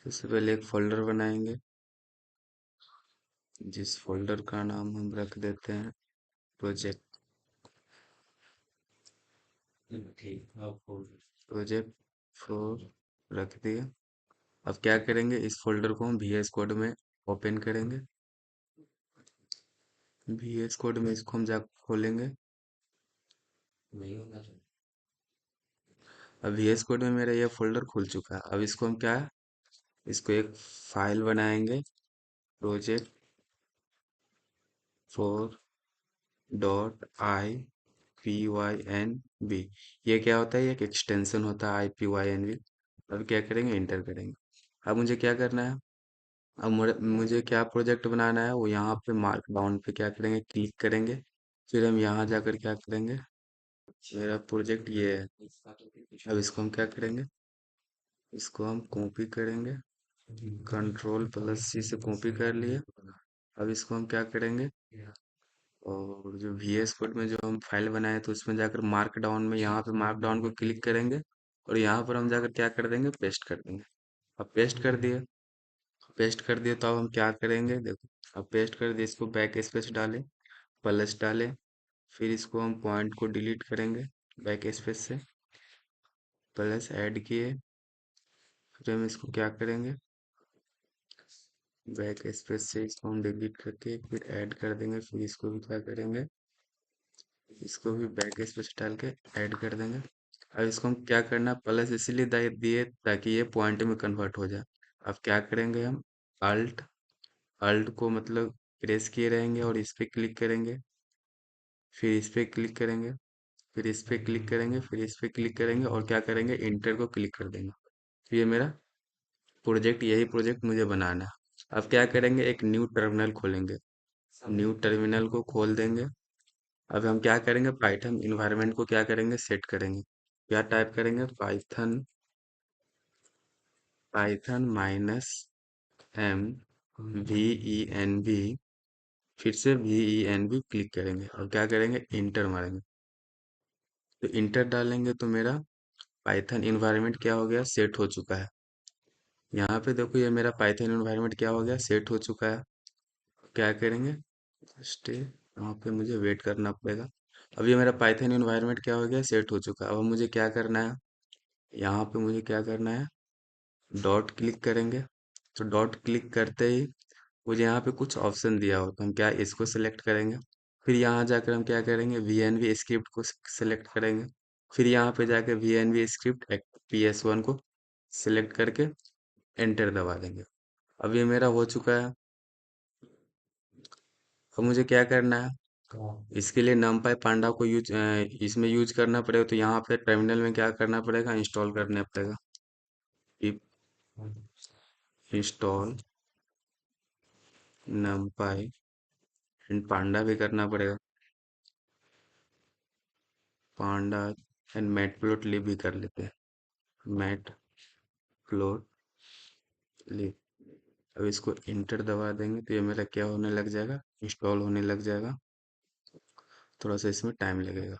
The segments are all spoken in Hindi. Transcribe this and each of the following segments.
सबसे पहले एक फोल्डर बनाएंगे जिस फोल्डर का नाम हम रख देते हैं प्रोजेक्ट। प्रोजेक्ट फोर रख दिया। अब क्या करेंगे, इस फोल्डर को हम VS कोड में ओपन करेंगे। VS कोड में इसको हम जा खोलेंगे। अब VS कोड में मेरा ये फोल्डर खुल चुका है। अब इसको हम क्या, इसको एक फाइल बनाएंगे, प्रोजेक्ट फोर .ipynb। ये क्या होता है, ये एक एक्सटेंशन होता है IPYNB। अब क्या करेंगे, इंटर करेंगे। अब मुझे क्या करना है, अब मुझे क्या प्रोजेक्ट बनाना है, वो यहाँ पे मार्क डाउन पे क्या करेंगे, क्लिक करेंगे। फिर हम यहाँ जाकर क्या करेंगे, मेरा प्रोजेक्ट ये है। अब इसको हम क्या करेंगे, इसको हम कॉपी करेंगे, Ctrl+C से कॉपी कर लिए। अब इसको हम क्या करेंगे, और जो VS कोड में जो हम फाइल बनाए तो उसमें जाकर मार्क डाउन में, यहाँ पे मार्क डाउन को क्लिक करेंगे और यहाँ पर हम जाकर क्या कर देंगे, पेस्ट कर देंगे। अब पेस्ट कर दिए, पेस्ट कर दिए तो अब हम क्या करेंगे, देखो अब पेस्ट कर दिए, इसको बैक स्पेस डालें, प्लस डालें, फिर इसको हम पॉइंट को डिलीट करेंगे बैक स्पेस से, प्लस ऐड किए। फिर हम इसको क्या करेंगे, बैक स्पेस से इसको हम डिलीट करके फिर ऐड कर देंगे। फिर इसको भी क्या करेंगे, इसको भी बैक स्पेस डाल के ऐड कर देंगे। अब इसको हम क्या करना, प्लस इसलिए दिए ताकि ये पॉइंट में कन्वर्ट हो जाए। अब क्या करेंगे, हम अल्ट अल्ट को मतलब प्रेस किए रहेंगे और इस पे क्लिक करेंगे, फिर इस पे क्लिक करेंगे, फिर इस पे क्लिक करेंगे, फिर इस पे क्लिक करेंगे और क्या करेंगे, इंटर को क्लिक कर देंगे। तो ये मेरा प्रोजेक्ट, यही प्रोजेक्ट मुझे बनाना है। अब क्या करेंगे, एक न्यू टर्मिनल खोलेंगे, न्यू टर्मिनल को खोल देंगे। अब हम क्या करेंगे, पाइथन इन्वायरमेंट को क्या करेंगे, सेट करेंगे। क्या टाइप करेंगे, पाइथन पाइथन -m VENV, फिर से VENV क्लिक करेंगे और क्या करेंगे, इंटर मारेंगे। तो इंटर डालेंगे तो मेरा पाइथन इन्वायरमेंट क्या हो गया, सेट हो चुका है। यहाँ पे देखो, ये मेरा पाइथन इन्वायरमेंट क्या हो गया, सेट हो चुका है। क्या करेंगे, स्टे, यहाँ पे मुझे वेट करना पड़ेगा। अब ये मेरा पाइथन इन्वायरमेंट क्या हो गया, सेट हो चुका है। अब मुझे क्या करना है, यहाँ पे मुझे क्या करना है, डॉट क्लिक करेंगे। तो डॉट क्लिक करते ही मुझे यहाँ पे कुछ ऑप्शन दिया हो, तो हम क्या इसको सिलेक्ट करेंगे। फिर यहाँ जाकर हम क्या करेंगे, VNV स्क्रिप्ट को सिलेक्ट करेंगे। फिर यहाँ पे जाकर VNV स्क्रिप्ट PS1 को सिलेक्ट करके एंटर दबा देंगे। अब ये मेरा हो चुका है। अब मुझे क्या करना है, इसके लिए numpy पांडा को इसमें यूज करना पड़ेगा। तो यहाँ पे टर्मिनल में क्या करना पड़ेगा, इंस्टॉल करना पड़ेगा, इंस्टॉल numpy एंड पांडा भी करना पड़ेगा, पांडा एंड मैटप्लोटलिब भी कर लेते हैं, मैटप्लोटलिब। अब इसको इंटर दबा देंगे तो ये मेरा क्या होने लग जाएगा, इंस्टॉल होने लग जाएगा। थोड़ा सा इसमें टाइम लगेगा।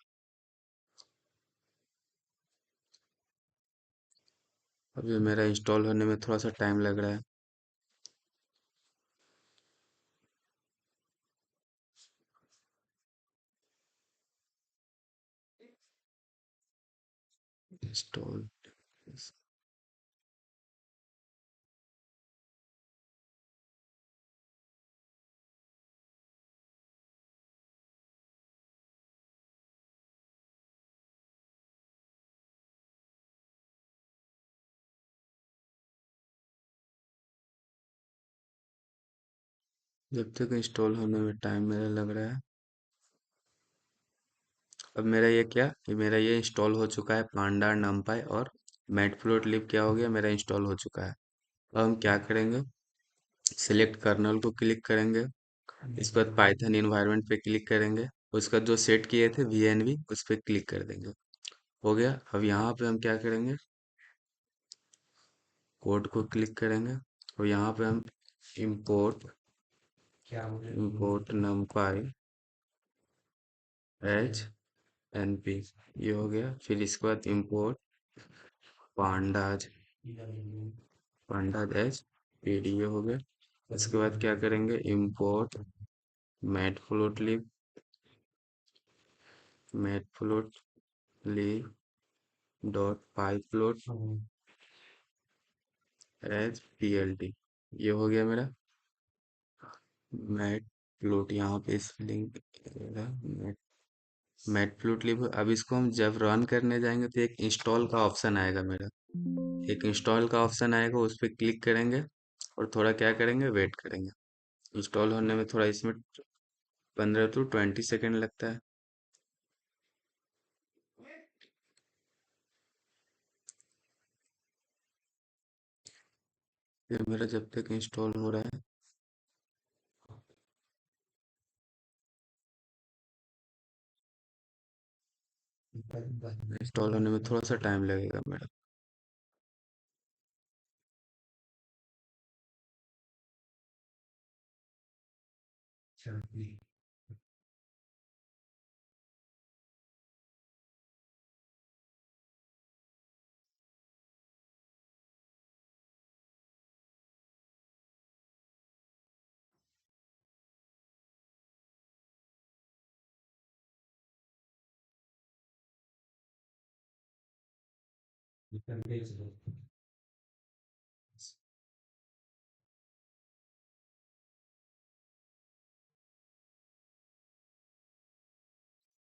अब ये मेरा इंस्टॉल होने में थोड़ा सा टाइम लग रहा है। इंस्टॉल, जब तक इंस्टॉल होने में टाइम मेरा लग रहा है। अब मेरा ये क्या, ये मेरा ये इंस्टॉल हो चुका है, पांडा नमपाई और मैटप्लोटलिब क्या हो गया, मेरा इंस्टॉल हो चुका है। अब हम क्या करेंगे, सिलेक्ट कर्नल को क्लिक करेंगे, इसके बाद पाइथन इन्वायरमेंट पे क्लिक करेंगे, उसका जो सेट किए थे VNV उस पे क्लिक कर देंगे। हो गया। अब यहाँ पे हम क्या करेंगे, कोड को क्लिक करेंगे और यहाँ पे हम import import numpy as NP, ये हो गया। फिर इसके बाद import pandas pandas as PDA हो गया। उसके बाद क्या करेंगे, import matplotlib matplotlib dot pyplot as PLT. ये हो गया मेरा मैटप्लोट। यहाँ पे स्पेलिंग मैटप्लोटलिब। अब इसको हम जब रन करने जाएंगे तो एक इंस्टॉल का ऑप्शन आएगा मेरा, एक इंस्टॉल का ऑप्शन आएगा, उस पर क्लिक करेंगे और थोड़ा क्या करेंगे, वेट करेंगे। इंस्टॉल होने में थोड़ा इसमें 15 to 20 सेकेंड लगता है। ये मेरा जब तक इंस्टॉल हो रहा है, इंस्टॉल होने में थोड़ा सा टाइम लगेगा मेरा।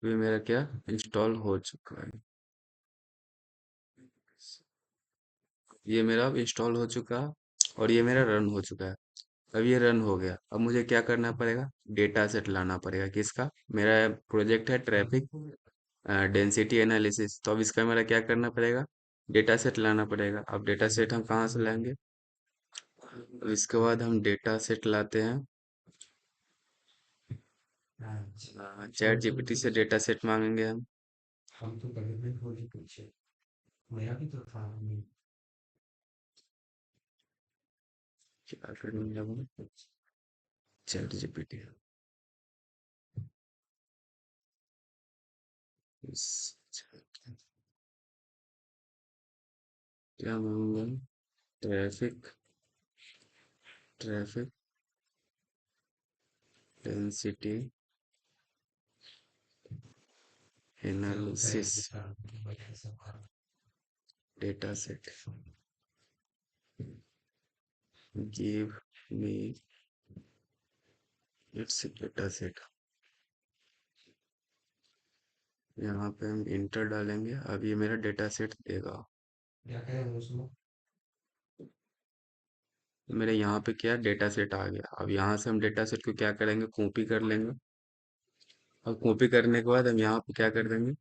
ये मेरा क्या इंस्टॉल हो चुका है, ये मेरा अब इंस्टॉल हो चुका है और ये मेरा रन हो चुका है। अब ये रन हो गया, अब मुझे क्या करना पड़ेगा, डेटा सेट लाना पड़ेगा। किसका, मेरा प्रोजेक्ट है ट्रैफिक डेंसिटी एनालिसिस, तो अब इसका मेरा क्या करना पड़ेगा, डेटा सेट लाना पड़ेगा। अब डेटा सेट हम कहाँ से लाएंगे, तो इसके बाद हम डेटा सेट लाते हैं, चैट जीपीटी से डेटा सेट मांगेंगे हम। क्या करेंगे हम, चैट जीपीटी क्या मांगेंगे, traffic traffic density analysis data set, give me it's data set. यहाँ पे हम इंटर डालेंगे, अब ये मेरा डेटा सेट देगा। मेरे यहाँ पे क्या डेटा सेट आ गया। अब यहाँ से हम डेटा सेट को क्या करेंगे, कॉपी कर लेंगे। अब कॉपी करने के बाद हम यहाँ पे क्या कर देंगे,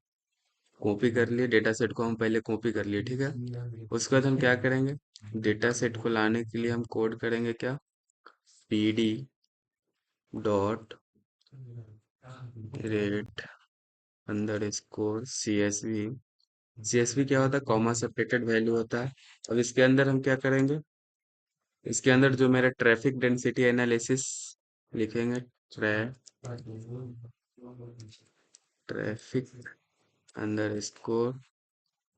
कॉपी कर लिए डेटा सेट को, हम पहले कॉपी कर लिए, ठीक है। उसके बाद हम क्या करेंगे, डेटा सेट को लाने के लिए हम कोड करेंगे क्या, pd dot rate under score CSV क्या होता है, कॉमा सेपरेटेड वैल्यू होता है। अब इसके अंदर हम क्या करेंगे, इसके अंदर जो मेरा ट्रैफिक डेंसिटी एनालिसिस लिखेंगे, traffic under score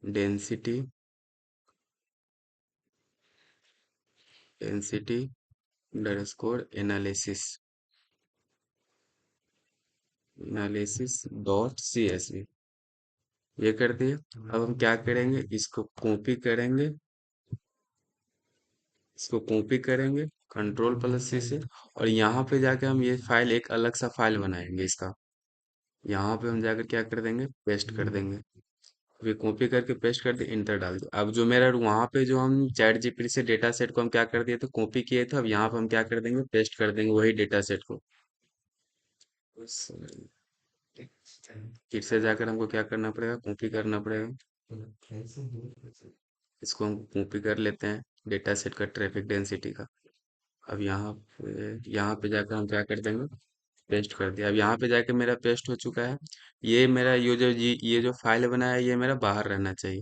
density density under score analysis analysis dot CSV। ये कर दिए। अब हम क्या करेंगे, इसको कॉपी करेंगे कंट्रोल+C से, और यहाँ पे जाके हम ये फाइल, एक अलग सा फाइल बनाएंगे इसका। यहाँ पे हम जाकर क्या कर देंगे, पेस्ट कर देंगे। ये कॉपी करके पेस्ट कर दिए, इंटर डाल दिया। अब जो मेरा वहां पे जो हम चैट जीपीटी से डेटा सेट को हम क्या कर दिए थे, कॉपी किए थे, अब यहाँ पे हम क्या कर देंगे, पेस्ट कर देंगे वही डेटा सेट को। फिर से जाकर हमको क्या करना पड़ेगा, कॉपी करना पड़ेगा। इसको हम कॉपी कर लेते हैं, डेटा सेट का ट्रैफिक डेंसिटी का। अब यहाँ पे जाकर हम क्या कर देंगे, पेस्ट कर दिया। अब यहाँ पे जाके मेरा पेस्ट हो चुका है। ये मेरा ये जो फाइल बना है, ये मेरा बाहर रहना चाहिए।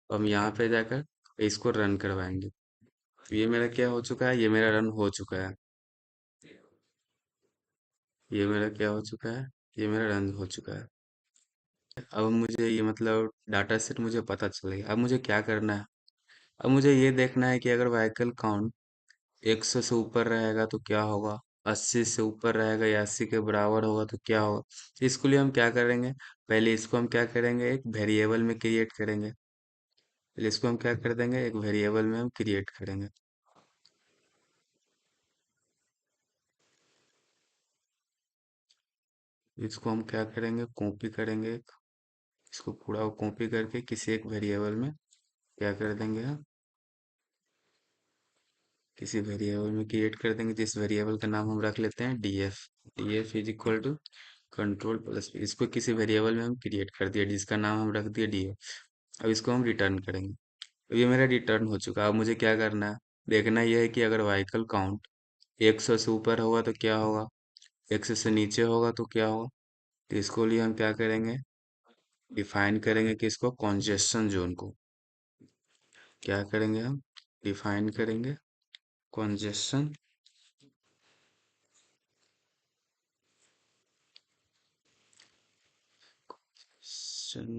तो हम यहाँ पे जाकर इसको रन करवाएंगे। तो ये मेरा क्या हो चुका है, ये मेरा रन हो चुका है। ये मेरा क्या हो चुका है, ये मेरा रन हो चुका है। अब मुझे ये मतलब डाटा सेट मुझे पता चल गया। अब मुझे क्या करना है, अब मुझे ये देखना है कि अगर व्हीकल काउंट 100 से ऊपर रहेगा तो क्या होगा, 80 से ऊपर रहेगा या 80 के बराबर होगा तो क्या होगा। इसके लिए हम क्या करेंगे, पहले इसको हम क्या करेंगे, एक वेरिएबल में क्रिएट करेंगे। पहले इसको हम क्या कर देंगे, एक वेरिएबल में हम क्रिएट करेंगे। इसको हम क्या करेंगे, कॉपी करेंगे, इसको पूरा कॉपी करके किसी एक वेरिएबल में क्या कर देंगे हम, किसी वेरिएबल में क्रिएट कर देंगे, जिस वेरिएबल का नाम हम रख लेते हैं df। df is equal to control plus p। इसको किसी वेरिएबल में हम क्रिएट कर दिया जिसका नाम हम रख दिया df। अब इसको हम रिटर्न करेंगे। अब ये मेरा रिटर्न हो चुका है। अब मुझे क्या करना है, देखना यह है कि अगर व्हीकल काउंट 100 से ऊपर होगा तो क्या होगा, 100 से नीचे होगा तो क्या होगा। तो इसको लिए हम क्या करेंगे, डिफाइन करेंगे कि इसको कॉन्जेस्शन जोन को क्या करेंगे, हम डिफाइन करेंगे कॉन्जेस्शन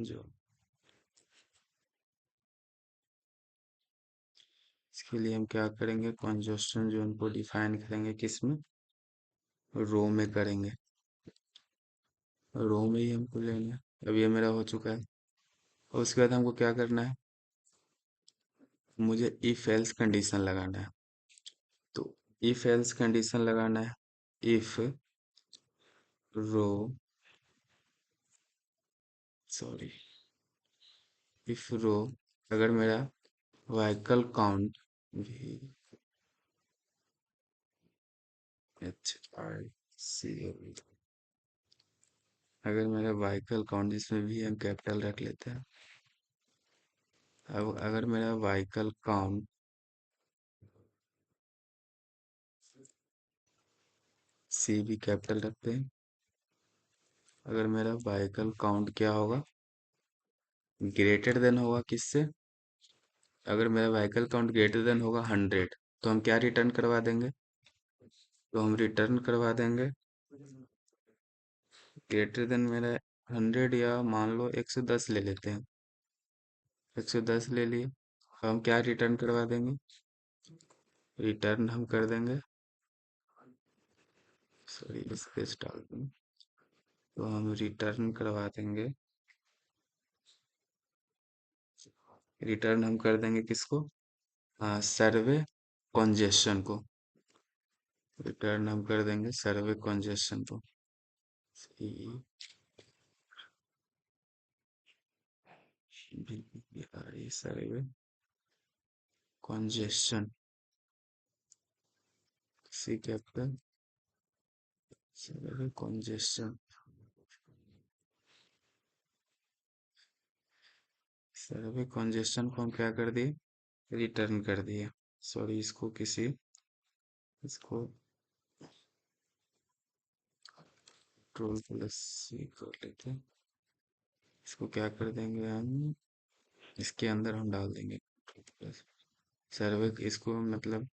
जोन। इसके लिए हम क्या करेंगे, कॉन्जेस्शन जोन को डिफाइन करेंगे किसमें, रो में करेंगे। रो में ही हमको लेना है। अब ये मेरा हो चुका है। और उसके बाद हमको क्या करना है, मुझे इफ एल्स कंडीशन लगाना है। तो इफ एल्स कंडीशन लगाना है, if row, sorry, if row, अगर मेरा vehicle count V H I C O, अगर मेरा व्हीकल काउंट, जिसमें भी हम कैपिटल रख लेते हैं, अब अगर मेरा व्हीकल काउंट, सी भी कैपिटल रखते हैं, अगर मेरा व्हीकल काउंट क्या होगा, ग्रेटर देन होगा किससे, अगर मेरा व्हीकल काउंट ग्रेटर देन होगा 100, तो हम क्या रिटर्न करवा देंगे, तो हम रिटर्न करवा देंगे ग्रेटर देन मेरा 100, या मान लो 110 ले लेते हैं, 110 ले लिए। अब हम क्या रिटर्न करवा देंगे, रिटर्न हम कर देंगे, सॉरी स्पेस डाल दूं, तो हम रिटर्न करवा देंगे, रिटर्न हम कर देंगे किसको, सर्वे कॉन्जेशन को, रिटर्न हम कर देंगे सर्वे कॉन्जेशन को। सर्वे कॉन्जेशन, सी कैपिटल, सर्वे कॉन्जेशन, सर्वे कॉन्जेशन को हम क्या कर दिए, रिटर्न कर दिए। सॉरी, इसको किसी, इसको कंट्रोल प्लस सी कर लेते हैं। इसको क्या कर देंगे हम, इसके अंदर हम डाल देंगे सर्वे, इसको मतलब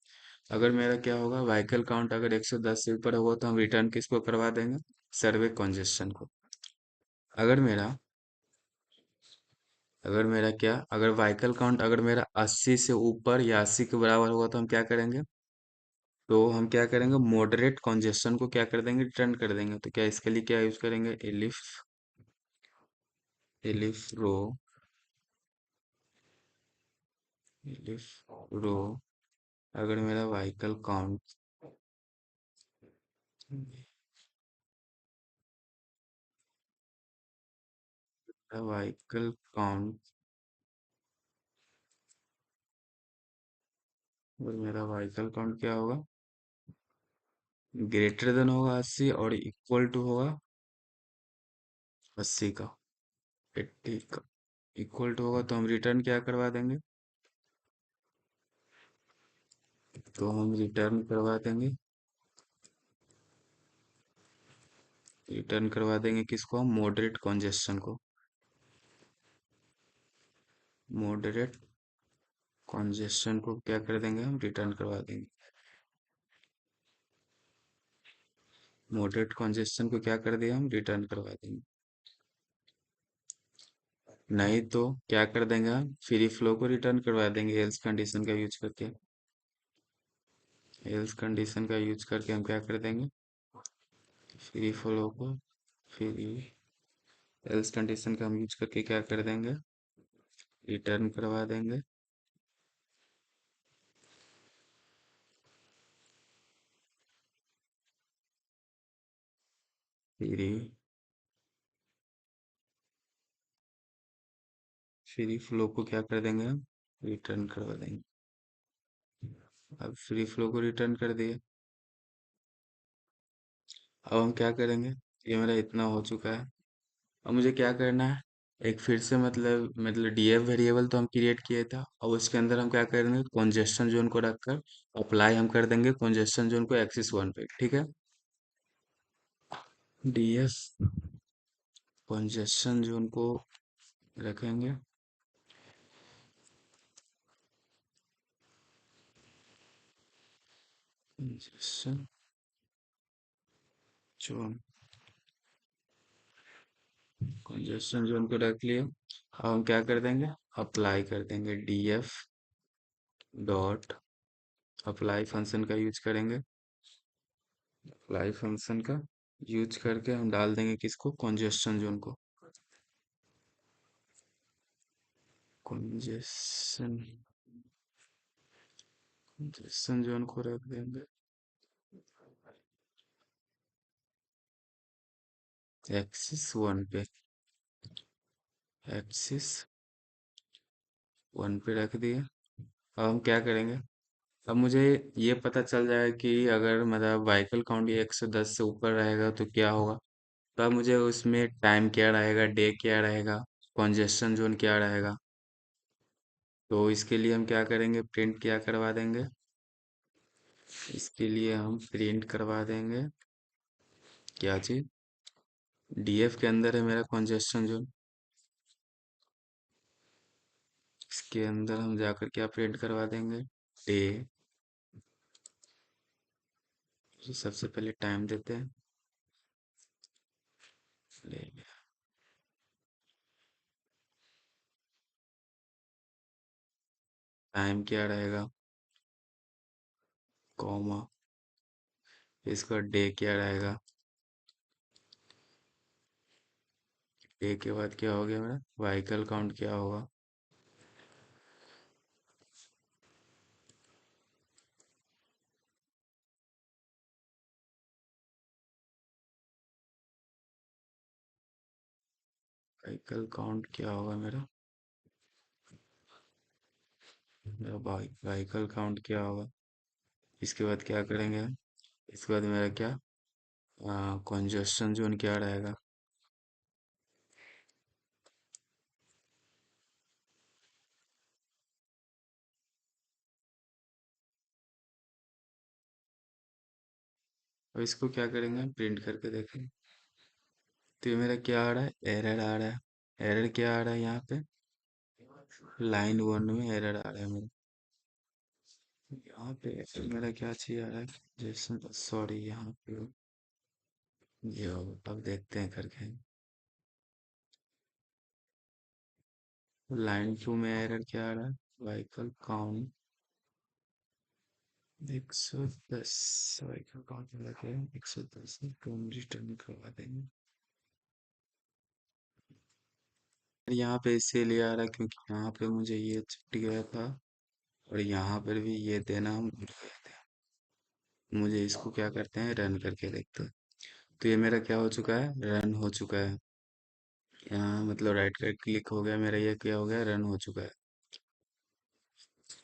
अगर मेरा क्या होगा, व्हीकल काउंट अगर 110 से ऊपर होगा तो हम रिटर्न किसको करवा देंगे, सर्वे कॉन्जेस्शन को। अगर मेरा, अगर मेरा क्या, अगर व्हीकल काउंट अगर मेरा 80 से ऊपर या 80 के बराबर होगा तो हम क्या करेंगे, तो हम क्या करेंगे, मॉडरेट कॉन्जेस्शन को क्या कर देंगे, रिटर्न कर देंगे। तो क्या इसके लिए क्या यूज करेंगे, एलिफ, एलिफ रो, एलिफ रो, अगर मेरा व्हीकल काउंट, व्हीकल काउंट, और मेरा व्हीकल काउंट क्या होगा, ग्रेटर देन होगा 80 और इक्वल टू होगा 80 का, 80 का इक्वल टू होगा, तो हम रिटर्न क्या करवा देंगे, तो हम रिटर्न करवा देंगे, रिटर्न करवा देंगे किसको, हम मॉडरेट कॉन्जेस्शन को, मॉडरेट कॉन्जेस्शन को क्या कर देंगे, हम रिटर्न करवा देंगे। मॉडरेट कॉन्जेस्शन को क्या कर दिया, हम रिटर्न करवा देंगे। नहीं तो क्या कर देंगे हम, फ्री फ्लो को रिटर्न करवा देंगे एल्स कंडीशन का यूज करके। एल्स कंडीशन का यूज करके हम क्या कर देंगे, फ्री फ्लो को, फ्री एल्स कंडीशन का हम यूज करके क्या कर देंगे, रिटर्न करवा देंगे। फ्री फ्री फ्लो को क्या कर देंगे हम, रिटर्न करवा देंगे। अब फ्री फ्लो को रिटर्न कर दिए। अब हम क्या करेंगे, ये मेरा इतना हो चुका है। अब मुझे क्या करना है, एक फिर से मतलब डीएफ वेरिएबल तो हम क्रिएट किए था, और उसके अंदर हम क्या करेंगे, कॉन्जेस्शन जोन को रखकर अप्लाई हम कर देंगे कॉन्जेस्शन जोन को एक्सिस 1 पे, ठीक है। डीएफ कॉन्जेस्शन जोन को रखेंगे, कंजेशन जोन, कंजेशन जोन को रख लिया। अब हम क्या कर देंगे, अप्लाई कर देंगे डीएफ डॉट अप्लाई फंक्शन का यूज करेंगे। अप्लाई फंक्शन का यूज करके हम डाल देंगे किसको, कंजेशन जोन को। कंजेशन कंजेशन जोन को रख देंगे एक्सिस 1 पे, एक्सिस 1 पे रख दिए। अब हम क्या करेंगे, अब मुझे ये पता चल जाए कि अगर मतलब व्हीकल काउंट ये 110 से ऊपर रहेगा तो क्या होगा। तो अब मुझे उसमें टाइम क्या रहेगा, डे क्या रहेगा, कंजेशन जोन क्या रहेगा। तो इसके लिए हम क्या करेंगे, प्रिंट क्या करवा देंगे, इसके लिए हम प्रिंट करवा देंगे क्या चीज, डीएफ के अंदर है मेरा कंजेशन जोन, इसके अंदर हम जाकर क्या प्रिंट करवा देंगे, डे। सबसे पहले टाइम देते हैं, डे, टाइम क्या रहेगा, कॉमा, इसका डे क्या रहेगा, डे के बाद क्या हो गया मेरा, व्हीकल काउंट क्या होगा, व्हीकल काउंट क्या होगा मेरा, मेरा व्हीकल काउंट क्या होगा। इसके बाद क्या करेंगे हम? इसके बाद मेरा क्या, कंजस्शन जोन क्या रहेगा। और इसको क्या करेंगे, प्रिंट करके देखेंगे। तो ये मेरा क्या आ रहा है, एरर आ रहा है। एरर क्या आ रहा है यहाँ पे, लाइन 1 में एरर आ रहा है मेरा। यहाँ पे मेरा क्या चीज आ रहा है, जैसे सॉरी यहाँ पे ये अब देखते हैं करके। लाइन 2 में एरर क्या आ रहा है, व्हीकल काउंट 110, व्हीकल काउंट लगे 110 तो हम रिटर्न करवा देंगे। यहाँ पे इसीलिए आ रहा है क्योंकि यहाँ पे मुझे ये छूट गया था, और यहाँ पर भी ये देना हम भूल गए थे। मुझे इसको क्या करते हैं, रन करके देखते हैं। तो ये मेरा क्या हो चुका है, रन हो चुका है। यहाँ मतलब राइट क्लिक हो गया मेरा, ये क्या हो गया, रन हो चुका है।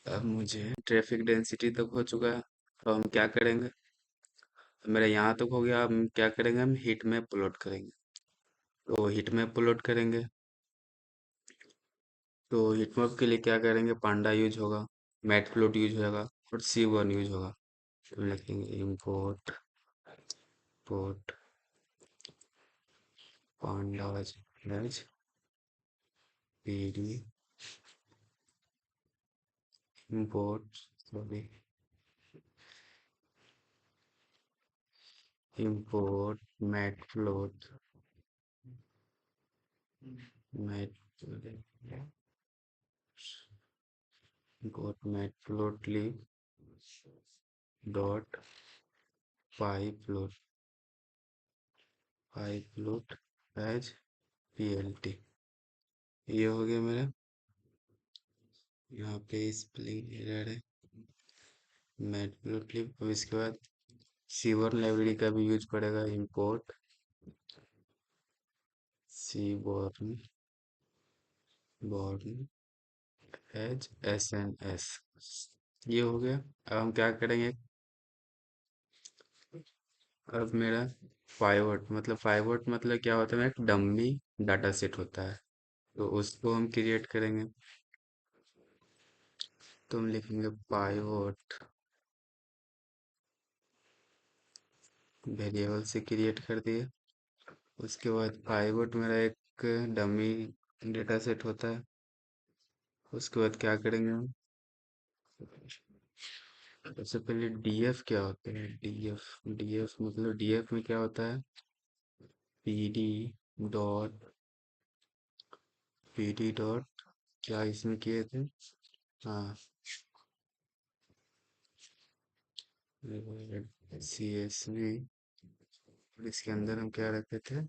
अब मुझे ट्रैफिक डेंसिटी तक हो चुका है। तो हम क्या करेंगे, मेरा यहाँ तक हो गया, अब हम क्या करेंगे, हम हिट मैप प्लॉट करेंगे। तो हिट मैप प्लॉट करेंगे, तो हिट मैप के लिए क्या करेंगे, पांडा यूज होगा, मैट प्लॉट यूज होगा, और C1 यूज होगा। तो लिखेंगे import port pandas dash PD import, sorry, import mat plot matplotlib dot pyplot as plt। ये हो गया मेरा। यहाँ पे स्पेलिंग एरर है। मैटप्लोट्लिब। अब इसके बाद सीबोर्न लाइब्रेरी का भी यूज पड़ेगा। Import seaborn born as SNS। ये हो गया। अब हम क्या करेंगे? अब मेरा पाइवोट मतलब क्या होता है? एक डम्मी डाटा सेट होता है, तो उसको हम क्रिएट करेंगे। तो हम लिखेंगे पाइवोट, वेरिएबल से क्रिएट कर दिए। उसके बाद पाइवोट मेरा एक डमी डेटा सेट होता है। उसके बाद क्या करेंगे हम? सबसे पहले डीएफ क्या होता है? डीएफ मतलब डीएफ में क्या होता है? पीडी डॉट पीडी डॉट क्या इसमें किए थे? हाँ, CSV। और इसके अंदर हम क्या रखे थे?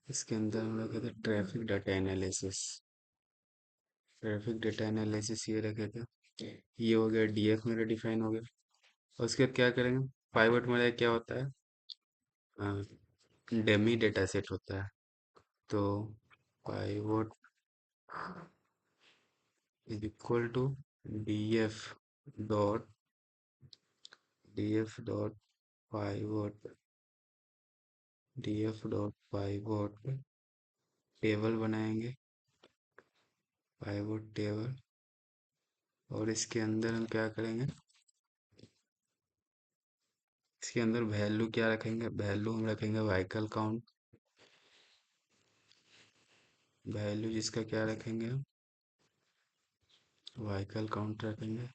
इसके अंदर हम रखे थे ट्रैफिक डेटा एनालिसिस ये रखे थे। ये हो गया, डीएफ मेरा डिफाइन हो गया। और उसके बाद क्या करेंगे? पाइवट मेरा क्या होता है? हाँ, डेमी डेटा सेट होता है। तो pivot is equal to DF dot DF dot pivot DF dot pivot. Table बनाएंगे, पाइवट टेबल। और इसके अंदर हम क्या करेंगे? इसके अंदर वैल्यू क्या रखेंगे? वैल्यू हम रखेंगे व्हीकल काउंट। वैल्यू जिसका क्या रखेंगे हम? व्हीकल काउंट रखेंगे।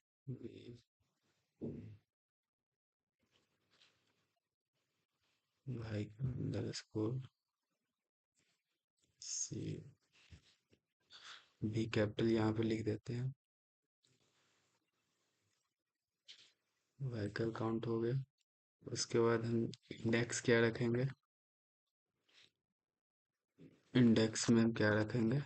व्हीकल अंडरस्कोर सी भी कैपिटल यहाँ पे लिख देते हैं। व्हीकल काउंट हो गया। उसके बाद हम इंडेक्स क्या रखेंगे? इंडेक्स में हम क्या रखेंगे?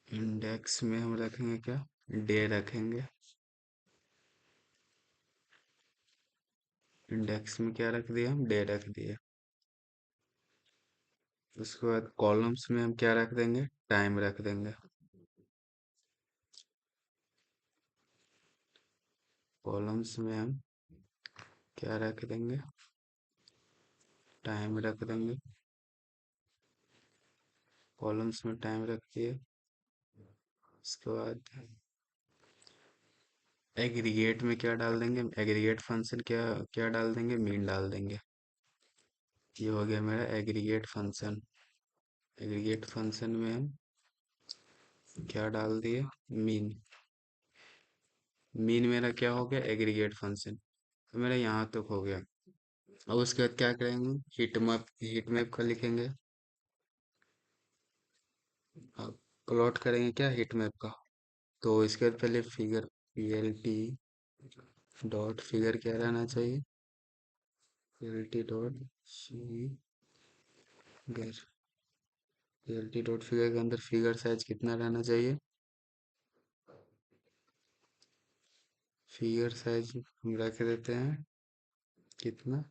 इंडेक्स में हम रखेंगे क्या? डे रखेंगे। इंडेक्स में क्या रख दिया? हम डे रख दिए। उसके बाद कॉलम्स में हम क्या रख देंगे? टाइम रख देंगे। कॉलम्स में हम क्या रख देंगे? टाइम रख देंगे। कॉलम्स में टाइम रख दिए। उसके बाद एग्रीगेट में क्या डाल देंगे? एग्रीगेट फंक्शन क्या क्या डाल देंगे? मीन डाल देंगे। ये हो गया मेरा एग्रीगेट फंक्शन। एग्रीगेट फंक्शन में हम क्या डाल दिए? मीन। मीन मेरा क्या हो गया? Aggregate function. तो मेरा यहाँ तक हो गया। अब उसके बाद क्या करेंगे? हीट मैप का लिखेंगे। अब प्लॉट करेंगे क्या? हीट मैप का। तो इसके बाद पहले फिगर पीएलटी डॉट फिगर क्या रहना चाहिए? PLT dot figure PLT dot figure के अंदर फिगर साइज कितना रहना चाहिए? फिगर साइज हम रख देते हैं कितना?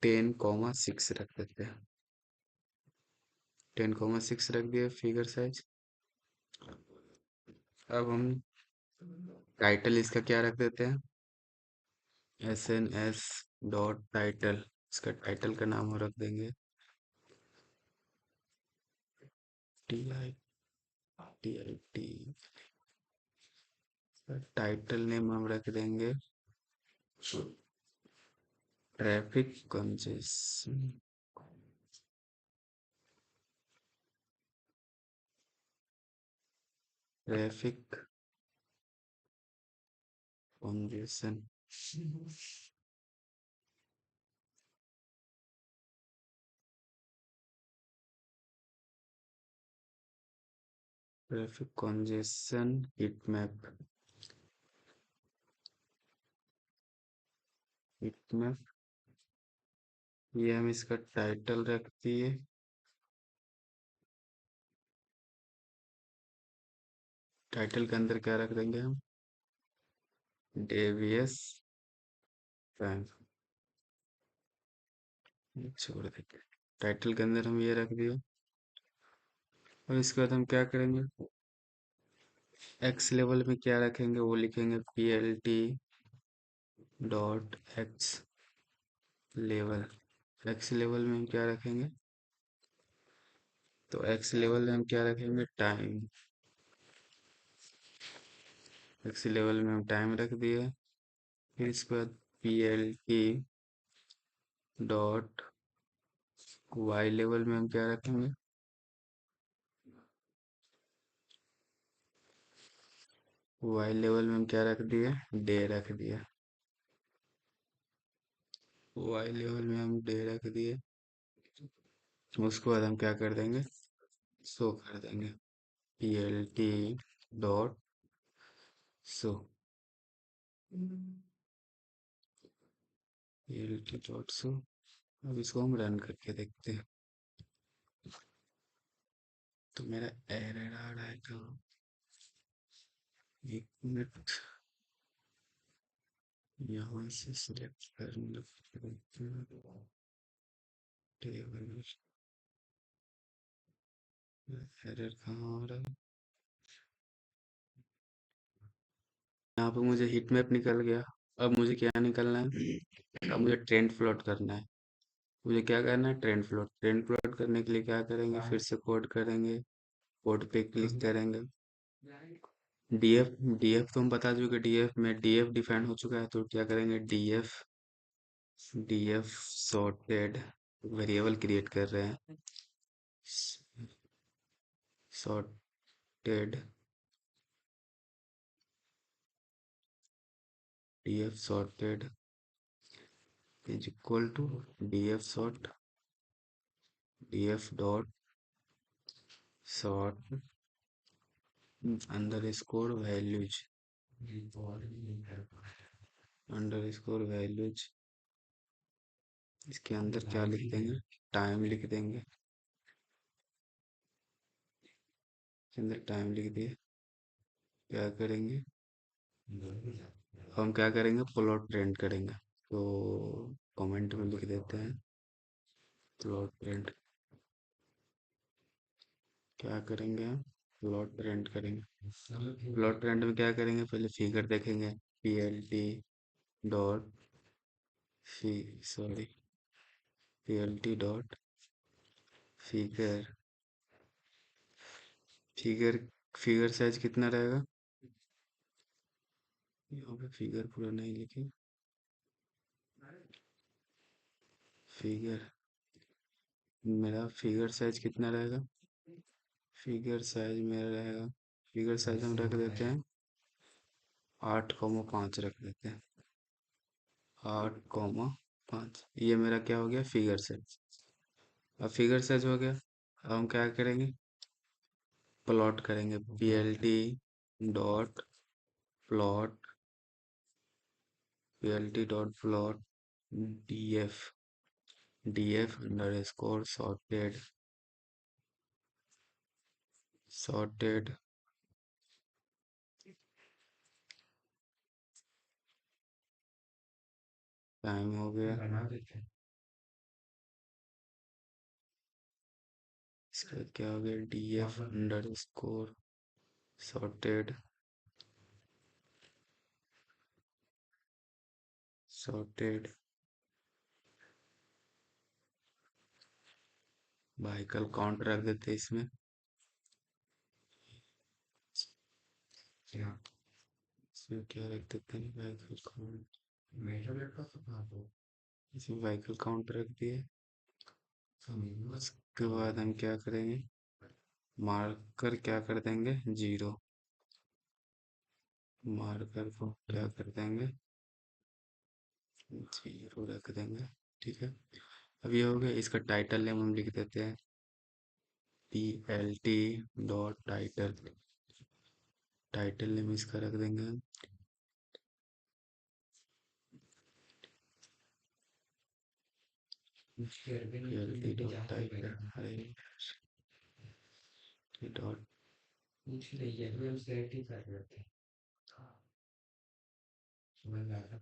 10,6 रख देते हैं। 10,6 रख दिया फिगर साइज। अब हम टाइटल इसका क्या रख देते हैं? SNS dot title. इसका टाइटल का नाम हम रख देंगे TITIT। टाइटल नेम हम रख देंगे traffic congestion. Traffic congestion. Traffic congestion heat map. Heat map, ये हम इसका टाइटल रख दिए। टाइटल के अंदर क्या रख देंगे हम? Davies time. छोड़ देंगे, टाइटल के अंदर हम ये रख दिए। और इसके बाद हम क्या करेंगे? एक्स लेवल में क्या रखेंगे वो लिखेंगे, P L T dot x level. X level में हम क्या रखेंगे? तो एक्स लेवल में हम क्या रखेंगे? टाइम। एक्स लेवल में हम टाइम रख दिए। फिर इसके बाद P L T dot Y level में हम क्या रखेंगे? वाई लेवल में हम क्या रख दिए? डे रख दिया। वाई लेवल में हम डे रख दिए। उसके बाद हम क्या कर देंगे? शो कर देंगे, P L T dot show. P L T dot show. अब इसको हम रन करके देखते हैं। तो मेरा एरर आ रहा है तो एक मिनट, यहाँ से सिलेक्ट करना। टेबल एरर कहाँ आ रहा है? यहाँ पे मुझे हीट मैप निकल गया। अब मुझे क्या निकलना है? अब मुझे ट्रेंड प्लॉट करना है। मुझे क्या करना है? Trend plot. ट्रेंड प्लॉट करने के लिए क्या करेंगे? फिर से कोड करेंगे, कोड पे क्लिक करेंगे। डीएफ, डीएफ तो हम बता चुके, डीएफ में डीएफ डिफाइन हो चुका है। तो क्या करेंगे? DF, DF sorted variable create कर रहे हैं। Sorted, DF sorted is equal to DF sort, DF dot sort underscore values, underscore values. इसके अंदर क्या लिख देंगे? टाइम लिख देंगे। इसके अंदर टाइम लिख दिए। क्या करेंगे? हम क्या करेंगे? प्लॉट प्रिंट करेंगे। तो कमेंट में लिख देते हैं प्लॉट प्रिंट। क्या करेंगे? प्लॉट प्रिंट करेंगे। प्लॉट प्रिंट में क्या करेंगे? पहले फिगर देखेंगे, पी एल टी डॉट फी sorry P L T dot figure. Figure, figure size कितना रहेगा? यहाँ पे फिगर पूरा नहीं लिखे। फिगर, मेरा फिगर साइज कितना रहेगा? फिगर साइज मेरा रहेगा, फिगर साइज हम रख देते हैं 8,5 रख देते हैं। 8,5, ये मेरा क्या हो गया? Figure size. अब फिगर साइज हो गया। अब हम क्या करेंगे? प्लॉट करेंगे, P L T dot plot, P L T dot plot D F, D F under score sorted, sorted time हो गया। इसके बाद क्या हो गया? D F under score sorted, sorted vehicle count रख देते इसमें। इसमें क्या रख देते हैं? Vehicle count. इसमें व्हीकल काउंट रख दिए। उसके बाद हम क्या करेंगे? मार्कर क्या कर देंगे? 0। मार्कर को क्या कर देंगे? जीरो रख देंगे। ठीक है, अब ये हो गया। इसका टाइटल नेम हम लिख देते हैं PLT dot title. Title name इसका रख देंगे हम PLT डॉट टाइटल। अरे डॉट,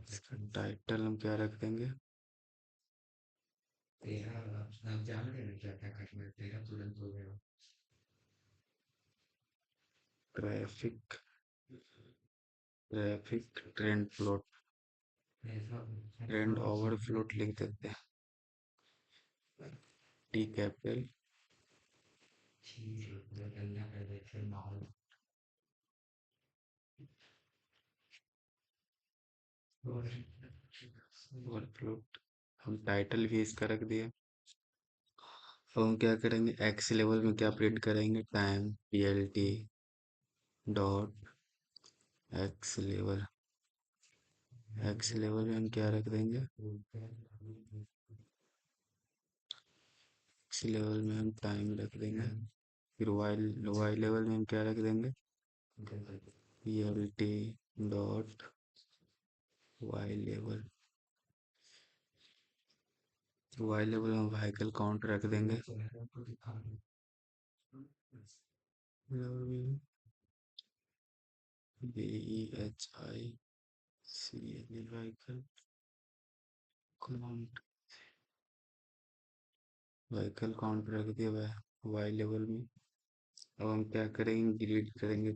इसका टाइटल हम क्या रख देंगे? Traffic, traffic trend plot, trend over float लिख देते हैं। T capital, over float. हम टाइटल भी इसका रख दिया। अब हम क्या करेंगे, एक्स लेवल में क्या प्रिंट करेंगे? Time PLT dot x level. X level में हम क्या रख देंगे? एक्स लेवल में हम टाइम रख देंगे। फिर वाई लेवल में हम क्या रख देंगे? PLT dot Y level. Y level में व्हीकल काउंट रख देंगे। व्हीकल काउंट, व्हीकल काउंट रख दिया वाई लेवल में। अब हम क्या करेंगे, डिलीट करेंगे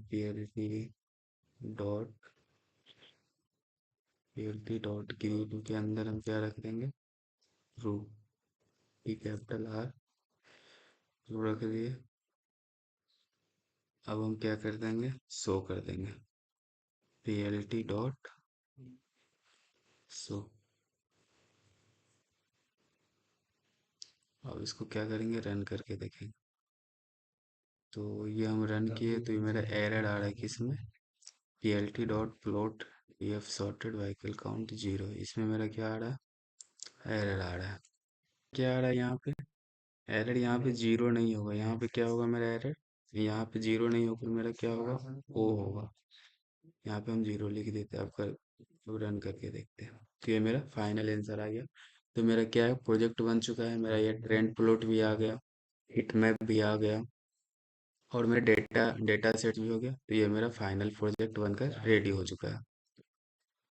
डॉट PLT डॉट ग्रीड के अंदर हम क्या रख देंगे? रू, T कैपिटल R, रू रख दिए। अब हम क्या कर देंगे, शो कर देंगे PLT डॉट शो। अब इसको क्या करेंगे, रन करके देखेंगे। तो ये हम रन किए तो ये मेरा एरर आ रहा है किसमें? PLT dot plot EF sorted vehicle count 0। इसमें मेरा क्या आ रहा है? एरर आ रहा है। क्या आ रहा है यहाँ पे? एरर यहाँ पे जीरो नहीं होगा। यहाँ पे क्या होगा मेरा एरर? यहाँ पे जीरो नहीं होकर मेरा क्या होगा? ओ होगा। यहाँ पे हम जीरो लिख देते हैं। आपका रन करके देखते हैं। तो ये मेरा फाइनल आंसर आ गया। तो मेरा क्या है, प्रोजेक्ट बन चुका है मेरा। ये ट्रेंड प्लॉट भी आ गया, हिट मैप भी आ गया, और मेरा डेटा डेटा सेट भी हो गया। तो ये मेरा फाइनल प्रोजेक्ट बनकर रेडी हो चुका है।